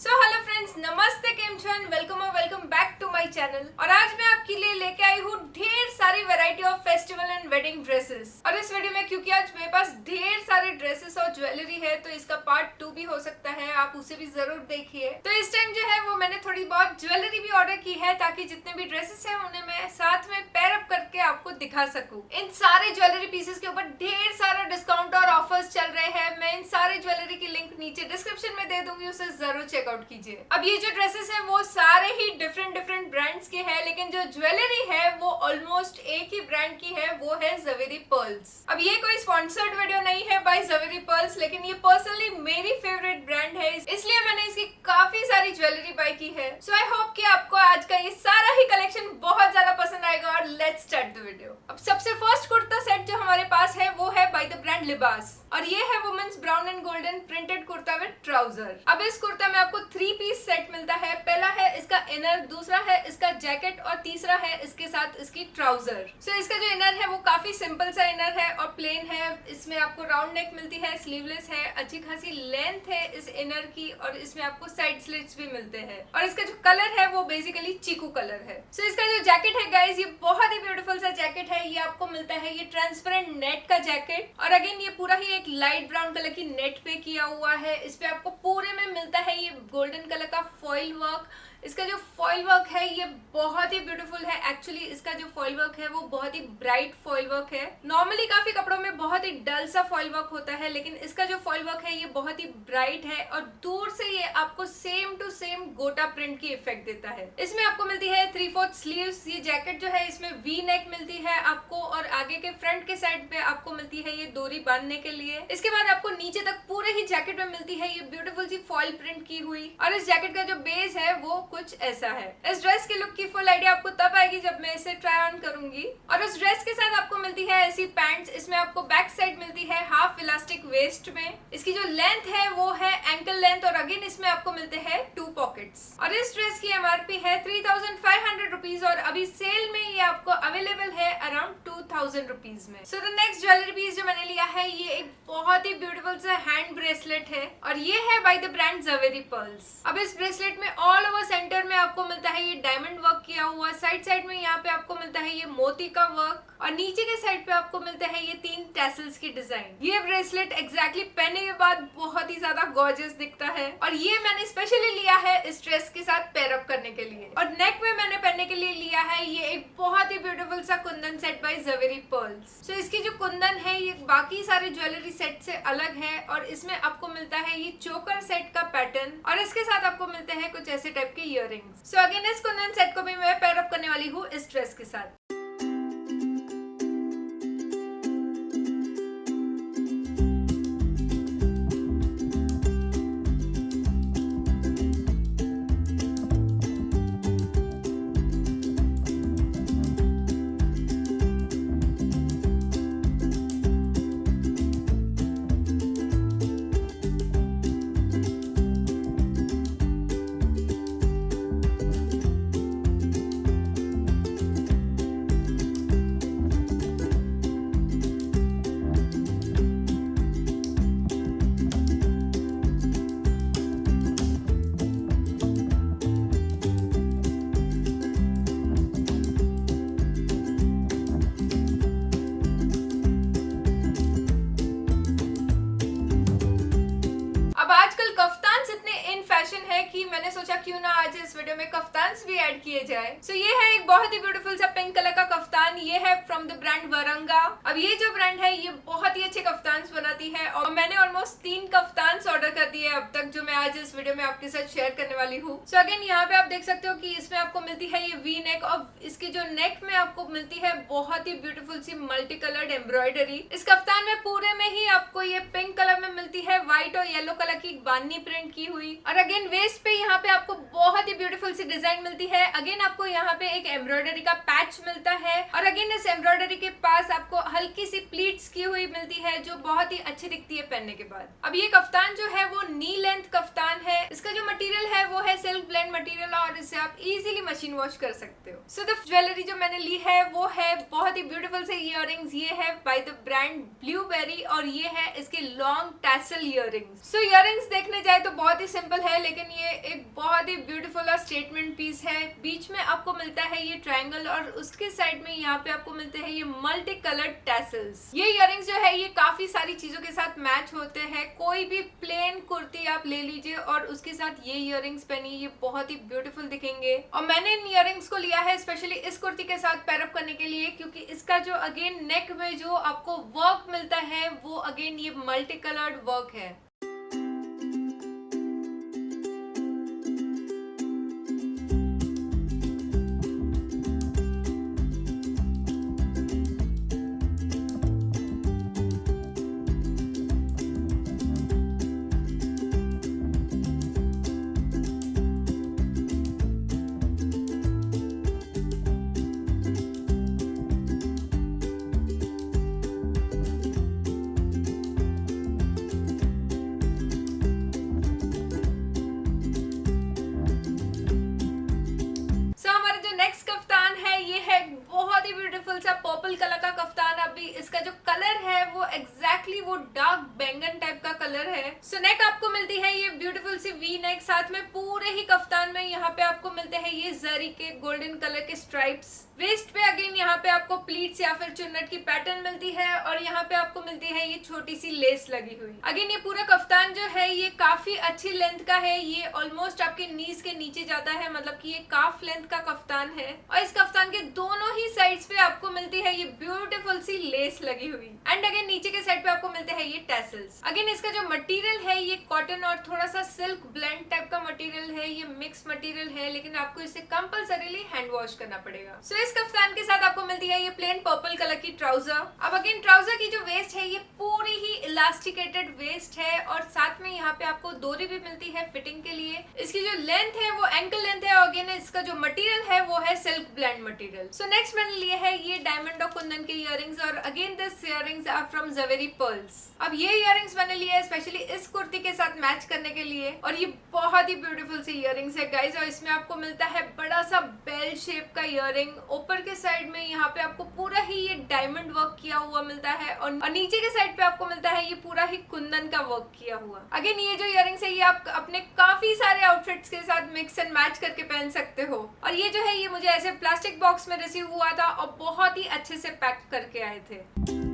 So hello friends, नमस्ते, केम छो and welcome back to my channel. और आज मैं आपके लिए लेके आई हूँ ढेर सारी variety of festival and wedding dresses. और इस वीडियो में क्योंकि आज मेरे पास ढेर सारे ड्रेसेस और ज्वेलरी है तो इसका पार्ट 2 भी हो सकता है, आप उसे भी जरूर देखिए। तो इस टाइम जो है वो मैंने थोड़ी बहुत ज्वेलरी भी ऑर्डर की है ताकि जितने भी ड्रेसेस है उन्हें मैं साथ में पेयर अप करके आपको दिखा सकूं। इन सारे ज्वेलरी पीसेस के ऊपर ढेर सारा डिस्काउंट और ऑफर्स चल रहे हैं। मैं इन सारे ज्वेलरी की लिंक नीचे डिस्क्रिप्शन में दे दूंगी, उसे जरूर चेकआउट कीजिए। अब ये जो ड्रेसेस हैं वो सारे ही डिफरेंट ब्रांड्स के हैं, लेकिन जो ज्वेलरी है वो ऑलमोस्ट एक ही ब्रांड की है, वो है ज़वेरी पर्ल्स। अब ये कोई स्पॉन्सर्ड वीडियो नहीं है बाय ज़वेरी पर्ल्स, लेकिन ये पर्सनली मेरी फेवरेट ब्रांड है, इसलिए मैंने इसकी काफी सारी ज्वेलरी बाय की है। सो आई होप कि आपको आज का ये सारा ही कलेक्शन बहुत ज्यादा पसंद आएगा। और लेट्स स्टार्ट द वीडियो। अब सबसे फर्स्ट कुर्ता सेट जो हमारे पास है वो है बाय द ब्रांड लिबास, और ये है women's brown and golden printed kurta with trouser. अब इस कुर्ता में आपको 3 पीस सेट मिलता है। पहला है इसका इनर, दूसरा है इसका जैकेट और तीसरा है इसके साथ इसकी ट्राउजर। सो इसका जो इनर है वो काफी सिंपल सा इनर है और प्लेन है। इसमें आपको राउंड नेक मिलती है, स्लीवलेस है, अच्छी खासी लेंथ है इस इनर की, और इसमें आपको साइड स्लिट्स भी मिलते हैं। और इसका जो कलर है वो बेसिकली चीकू कलर है। सो इसका जो जैकेट है गाइस, ये बहुत ही ब्यूटीफुल सा जैकेट है। ये आपको मिलता है ये ट्रांसपेरेंट नेट का जैकेट, और अगेन ये पूरा ही एक लाइट ब्राउन कलर की नेट पे किया हुआ है। इस पे आपको पूरे में मिलता है ये गोल्डन कलर का फॉइल वर्क। इसका जो फॉइल वर्क है ये बहुत ही ब्यूटीफुल है। एक्चुअली इसका जो फॉइल वर्क है वो बहुत ही ब्राइट फॉइल वर्क है। नॉर्मली काफी कपड़ों में बहुत ही डल सा फॉइल वर्क होता है, लेकिन इसका जो फॉइल वर्क है ये बहुत ही ब्राइट है, और दूर से ये आपको सेम टू सेम गोटा प्रिंट की इफेक्ट देता है। इसमें आपको मिलती है 3/4 स्लीव्स। ये जैकेट जो है इसमें वी नेक मिलती है आपको, और आगे के फ्रंट के साइड पे आपको मिलती है ये डोरी बांधने के लिए। इसके बाद आपको नीचे तक पूरे ही जैकेट में मिलती है ये ब्यूटीफुल सी फॉइल प्रिंट की हुई, और इस जैकेट का जो बेस है वो कुछ ऐसा है। इस ड्रेस के लुक की फुल आइडिया आपको तब आएगी जब मैं इसे ट्राई ऑन करूंगी। और उस ड्रेस के साथ आपको मिलती है ऐसी पैंट्स। इसमें आपको बैक साइड मिलती है हाफ इलास्टिक वेस्ट में। इसकी जो लेंथ है वो है एंकल लेंथ, और अगेन इसमें आपको मिलते हैं 2 पॉकेट्स। और इस ड्रेस की एमआरपी है 3500 रुपीज, और अभी सेल में ये आपको अवेलेबल है अराउंड 2000 रुपीज में। So the next jewellery piece जो मैंने लिया है ये एक बहुत ही ब्यूटीफुल सा हैंड ब्रेसलेट है, और ये है by the brand Zaveri Pearls. अब इस ब्रेसलेट में ऑल ओवर सेंटर में आपको मिलता है ये डायमंड वर्क किया हुआ, साइड में यहाँ पे आपको मिलता है ये मोती का वर्क, और नीचे के साइड पे आपको मिलता है ये 3 टैसल्स की डिजाइन। ये ब्रेसलेट एग्जैक्टली पहनने के बाद बहुत ही ज्यादा गॉर्जियस दिखता है, और ये मैंने स्पेशली लिया है इस ड्रेस के साथ पेयर अप करने के लिए। और नेक में मैंने पहनने के लिए लिया है ये एक बहुत ही ब्यूटीफुल सा kundan set by Zaveri pearls. So इसकी जो कुंदन है ये बाकी सारे ज्वेलरी सेट से अलग है, और इसमें आपको मिलता है ये चोकर सेट का पैटर्न, और इसके साथ आपको मिलते हैं कुछ ऐसे टाइप के इयररिंग्स। सो अगेन इस कुंदन सेट को भी मैं पेयर अप करने वाली हूँ इस ड्रेस के साथ। है कि मैंने सोचा क्यों ना आज इस वीडियो में कफ्तान्स भी ऐड किए जाए। सो ये है एक बहुत ही ब्यूटीफुल सा पिंक कलर का कफ्तान। ये है फ्रॉम द ब्रांड वरंगा। अब ये जो ब्रांड है ये बहुत ही अच्छे कफ्तान्स बनाती है, और मैंने ऑलमोस्ट 3 कफ्तान्स ऑर्डर कर दिए अब तक, जो मैं आज इस वीडियो में आपके साथ शेयर करने वाली हूँ। सो अगेन यहाँ पे आप देख सकते हो कि इसमें आपको मिलती है ये वी नेक, और इसकी जो नेक में आपको मिलती है बहुत ही ब्यूटीफुल सी मल्टी कलर्ड एम्ब्रॉयडरी। इस कफ्तान में पूरे में ही आपको ये पिंक कलर में मिलती है व्हाइट और येलो कलर की बांधनी प्रिंट की हुई, और अगेन वेस्ट पे यहाँ पे आपको बहुत ही ब्यूटीफुल सी डिजाइन मिलती है। अगेन आपको यहाँ पे एक एम्ब्रॉयडरी का पैच मिलता है, और अगेन इस एम्ब्रॉयडरी के पास आपको हल्की सी प्लीट्स की हुई मिलती है जो बहुत ही अच्छी दिखती है पहनने के बाद। अब ये कफ्तान जो है वो नी लेंथ कफ्तान है। इसका जो मटेरियल है वो है सिल्क ब्लेंड मटेरियल, और इसे आप इजीली मशीन वॉश कर सकते हो। सो द ज्वेलरी जो मैंने ली है वो है बहुत ही ब्यूटीफुल से इयररिंग्स। ये है बाय द ब्रांड ब्लूबेरी, और ये है इसके लॉन्ग टैसल इयररिंग्स। सो इयररिंग्स देखने जाए तो बहुत ही सिंपल है, लेकिन ये एक बहुत ही ब्यूटीफुल और स्टेटमेंट पीस है। बीच में आपको मिलता है ये ट्रायंगल और उसके साइड में यहाँ पे आपको मिलते हैं ये मल्टी कलर्ड टैसल्स। ये इयररिंग्स जो है ये काफी सारी चीजों के साथ मैच होते हैं। कोई भी प्लेन कुर्ती आप ले लीजिए और उसके साथ ये इयररिंग्स पहनिए, ये बहुत ही ब्यूटीफुल दिखेंगे। और मैंने इन इयररिंग्स को लिया है स्पेशली इस कुर्ती के साथ पैर अप करने के लिए, क्योंकि इसका जो अगेन नेक में जो आपको वर्क मिलता है वो अगेन ये मल्टी कलर्ड वर्क है। पर्पल कलर का कफ्तान। अभी इसका जो कलर है वो एग्जैक्टली वो डार्क बैंगन टाइप का कलर है। सो नेक आपको मिलती है ये ब्यूटीफुल सी वी नेक, साथ में पूरे ही कफ्तान में यहाँ पे आपको मिलते हैं ये जरी के गोल्डन कलर के स्ट्राइप्स। वेस्ट पे अगेन यहाँ पे आपको प्लीट्स या फिर चुन्नट की पैटर्न मिलती है और यहाँ पे आपको मिलती है ये छोटी सी लेस लगी हुई। अगेन ये पूरा कफ्तान जो है ये काफी अच्छी लेंथ का है, ये ऑलमोस्ट आपके नीज के नीचे जाता है, मतलब कि ये काफ लेंथ का कफ्तान है। और इस कफ्तान के दोनों ही साइड्स पे आपको मिलती है ये ब्यूटीफुल सी लेस लगी हुई। एंड अगेन नीचे के साइड पे आपको मिलते हैं ये टैसल्स। अगेन इसका जो मटेरियल है ये कॉटन और थोड़ा सा सिल्क ब्लेंड टाइप का मटेरियल है, ये मिक्स मटेरियल है, लेकिन आपको इसे कंपल्सरीली हैंड वॉश करना पड़ेगा। सो इस कफ्तान के साथ आपको मिलती है ये प्लेन पर्पल कलर की ट्राउजर। अब अगेन ट्राउजर की जो वेस्ट है ये पूरी ही इलास्टिकेटेड वेस्ट है और साथ में यहाँ पे आपको डोरी भी मिलती है फिटिंग के लिए। इसकी जो लेंथ है वो एंकल लेंथ है और अगेन इसका जो मटेरियल है वो है silk blend material. So next मैंने लिए है ये डायमंड और कुंदन के इयररिंग्स और again this earrings are from Zaveri Pearls. अब ये इयररिंग्स मैंने लिए है स्पेशली इस कुर्ती के साथ मैच करने के लिए और ये बहुत ही ब्यूटीफुल सी इयररिंग्स है गाइस। और इसमें आपको मिलता है बड़ा सा बेल शेप का इयररिंग, ऊपर के साइड में यहाँ पे आपको पूरा ही ये डायमंड वर्क किया हुआ मिलता है और नीचे के साइड पे आपको मिलता है ये पूरा ही कुंदन का वर्क किया हुआ। अगेन ये जो इयररिंग्स है ये आप अपने काफी सारे आउटफिट्स के साथ मिक्स एंड मैच करके पहन सकते हो। और ये जो है ये मुझे ऐसे प्लास्टिक बॉक्स में रिसीव हुआ था और बहुत ही अच्छे से पैक करके आए थे।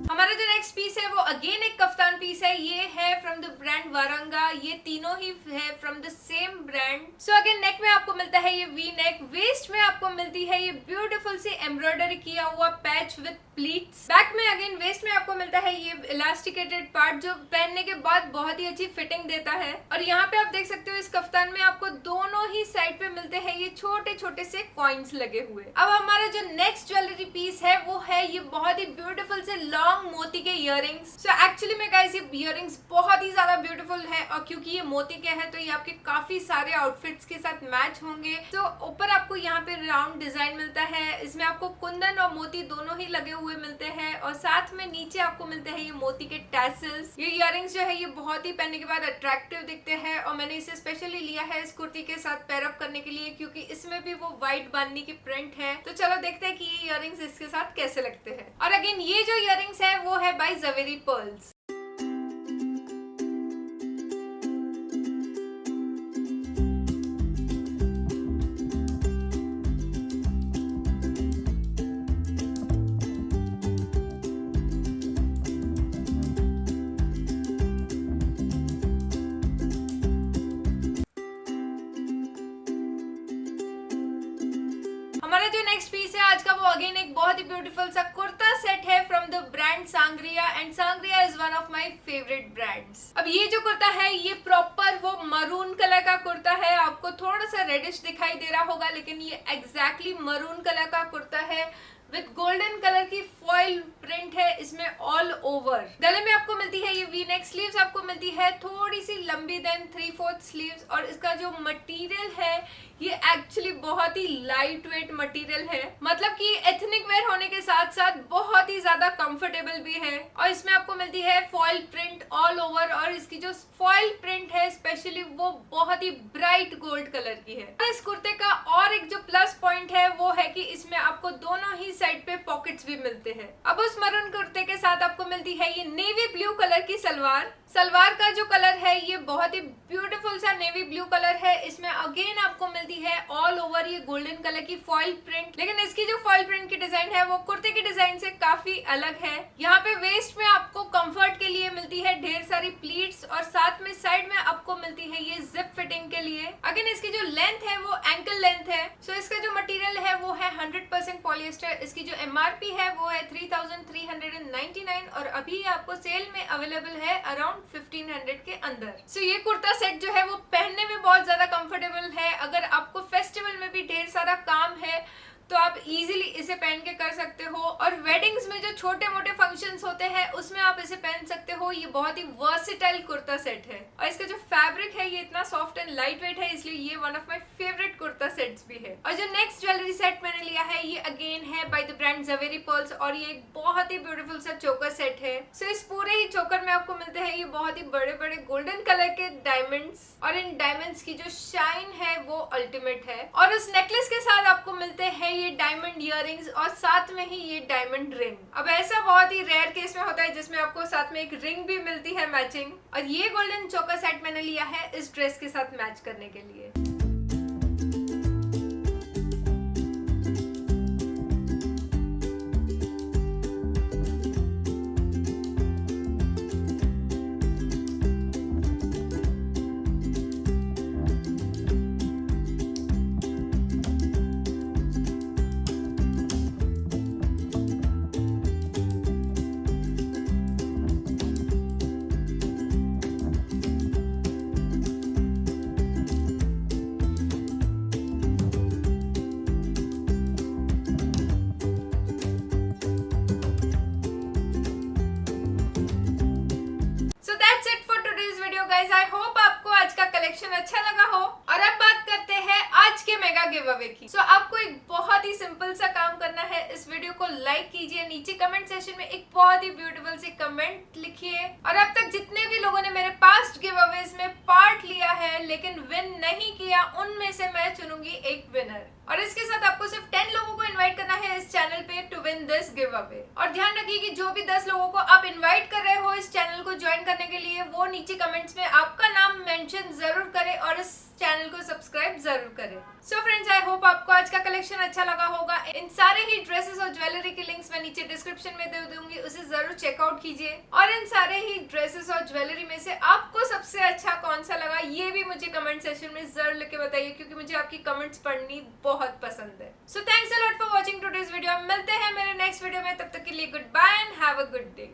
हमारा जो नेक्स्ट पीस है वो अगेन एक कफ्तान पीस है। ये है फ्रॉम द ब्रांड वारंगा, ये तीनों ही है from the same brand. So again neck में आपको मिलता है ये वी नेक, वेस्ट में आपको मिलती है ये ब्यूटीफुल सी एम्ब्रॉयडरी किया हुआ पैच विद प्लीट्स। बैक में अगेन वेस्ट में आपको मिलता है ये इलास्टिकेटेड पार्ट जो पहनने के बाद बहुत ही अच्छी फिटिंग देता है। और यहाँ पे आप देख सकते हो इस कफ्तान में आपको दोनों ही साइड पे मिलते हैं ये छोटे छोटे से कॉइन्स लगे हुए। अब हमारा जो नेक्स्ट ज्वेलरी पीस है वो है ये बहुत ही ब्यूटीफुल से लॉन्ग मोती के इयररिंग्स। सो एक्चुअली में गाइस ये इयररिंग्स बहुत ही ज्यादा ब्यूटीफुल है और क्योंकि ये मोती के है तो ये आपके काफी सारे आउटफिट्स के साथ मैच होंगे। तो ऊपर आपको यहाँ पे राउंड डिजाइन मिलता है, इसमें आपको कुंदन और मोती दोनों ही लगे हुए मिलते हैं और साथ में नीचे आपको मिलते हैं ये मोती के टैसल्स। ये इयररिंग्स जो है ये बहुत ही पहनने के बाद अट्रैक्टिव दिखते हैं और मैंने इसे स्पेशली लिया है इस कुर्ती के साथ पैर अप करने के लिए क्योंकि इसमें भी वो व्हाइट बांधनी की प्रिंट है। तो चलो देखते हैं कि ये इयररिंग्स इसके साथ कैसे लगते हैं। और अगेन ये जो इयररिंग्स है वो है बाय ज़वेरी पर्ल्स। हमारा जो नेक्स्ट पीस है आज का वो अगेन एक बहुत ही ब्यूटीफुल सा कुर्ता सेट है from the brand Sangria and Sangria is one of my favourite brands. अब ये जो कुर्ता है ये प्रॉपर वो मरून कलर का कुर्ता है। आपको थोड़ा सा रेडिश दिखाई दे रहा होगा लेकिन ये एग्जैक्टली मरून कलर का कुर्ता है विद गोल्डन कलर की फॉइल प्रिंट है इसमें ऑल ओवर। गले में आपको मिलती है ये वी नेक, स्लीव्स आपको मिलती है थोड़ी सी लंबी देन 3/4 स्लीव्स और इसका जो मटेरियल है ये एक्चुअली बहुत ही लाइट वेट मटेरियल है, मतलब कि एथनिक वेयर होने के साथ साथ बहुत ही ज्यादा कंफर्टेबल भी है। और इसमें आपको मिलती है फॉइल प्रिंट ऑल ओवर और इसकी जो फॉइल प्रिंट है स्पेशली वो बहुत ही ब्राइट गोल्ड कलर की है। इस कुर्ते का और एक जो प्लस पॉइंट है वो है कि इसमें आपको दोनों ही साइड पे पॉकेट्स भी मिलते हैं। अब उस मरून कुर्ते के साथ आपको मिलती है ये नेवी ब्लू कलर की सलवार। सलवार का जो कलर है ये बहुत ही ब्यूटीफुल सा नेवी ब्लू कलर है। इसमें अगेन आपको मिलती है ऑल ओवर ये गोल्डन कलर की फॉइल प्रिंट, लेकिन इसकी जो फॉइल प्रिंट की डिजाइन है वो कुर्ते की डिजाइन से काफी अलग है। यहाँ पे वेस्ट में आपको कंफर्ट के लिए मिलती है ढेर सारी प्लीट्स और साथ में साइड में आपको मिलती है ये जिप फिटिंग के लिए। अगेन इसकी जो लेंथ है वो एंकल लेंथ है। सो इसका जो मटेरियल है वो है 100% पॉलिएस्टर। इसकी जो MRP है वो है 3399 और अभी आपको सेल में अवेलेबल है अराउंड 1500 के अंदर। सो ये कुर्ता सेट जो है वो पहनने में बहुत ज्यादा कंफर्टेबल है। अगर आपको फेस्टिवल में भी ढेर सारा काम है तो आप इजीली इसे पहन के कर सकते हो और वेडिंग्स में जो छोटे मोटे फंक्शंस होते हैं उसमें आप इसे पहन सकते हो। ये बहुत ही वर्सेटाइल कुर्ता सेट है और इसका जो फैब्रिक है ये इतना सॉफ्ट एंड लाइट वेट है, इसलिए ये one of my favourite kurta sets भी है। और जो नेक्स्ट ज्वेलरी सेट मैंने लिया है ये अगेन है by the brand Zaveri pearls और ये एक बहुत ही ब्यूटीफुल सा चोकर सेट है। सो इस पूरे ही चोकर में आपको मिलते हैं ये बहुत ही बड़े बड़े गोल्डन कलर के डायमंड्स और इन डायमंड्स की जो शाइन है वो अल्टीमेट है। और उस नेकलेस के साथ आपको मिलते हैं ये डायमंड इयररिंग्स और साथ में ही ये डायमंड रिंग। अब ऐसा बहुत ही रेयर केस में होता है जिसमें आपको साथ में एक रिंग भी मिलती है मैचिंग, और ये गोल्डन चोकर सेट मैंने लिया है इस ड्रेस के साथ मैच करने के लिए। गाइस आई होप आपको आज का कलेक्शन अच्छा लगा हो। और अब बात करते हैं आज के मेगा गिव अवे की। सो आपको एक बहुत ही सिंपल सा काम करना है, इस वीडियो को लाइक कीजिए, नीचे कमेंट सेक्शन में एक बहुत ही ब्यूटीफुल सी कमेंट लिखिए और अब तक जितने भी लोगों ने मेरे पास्ट गिव अवेज में पार्ट लिया है लेकिन विन नहीं किया उनमें से मैं चुनूंगी एक विनर। और इसके साथ आपको सिर्फ 10 लोगों को इनवाइट करना है इस चैनल पे to win this giveaway. और ध्यान रखिए कि जो भी 10 लोगों को आप इनवाइट कर रहे हो इस चैनल को ज्वाइन करने के लिए वो नीचे कमेंट्स में आपका नाम मेंशन जरूर करें और इस चैनल को सब्सक्राइब जरूर करें। सो फ्रेंड्स आई होप आपको आज का कलेक्शन अच्छा लगा होगा। इन सारे ही ड्रेसेस और ज्वेलरी के लिंक्स मैं नीचे डिस्क्रिप्शन में दे दूंगी, उसे जरूर चेकआउट कीजिए। और इन सारे ही ड्रेसेस और ज्वेलरी में से आपको सबसे अच्छा कौन सा लगा ये भी मुझे कमेंट सेक्शन में जरूर लिख के बताइए, क्योंकि मुझे आपकी कमेंट्स पढ़नी बहुत पसंद है। So thanks a lot for watching today's video. मिलते हैं मेरे नेक्स्ट वीडियो में, तब तक के लिए goodbye and have a good day.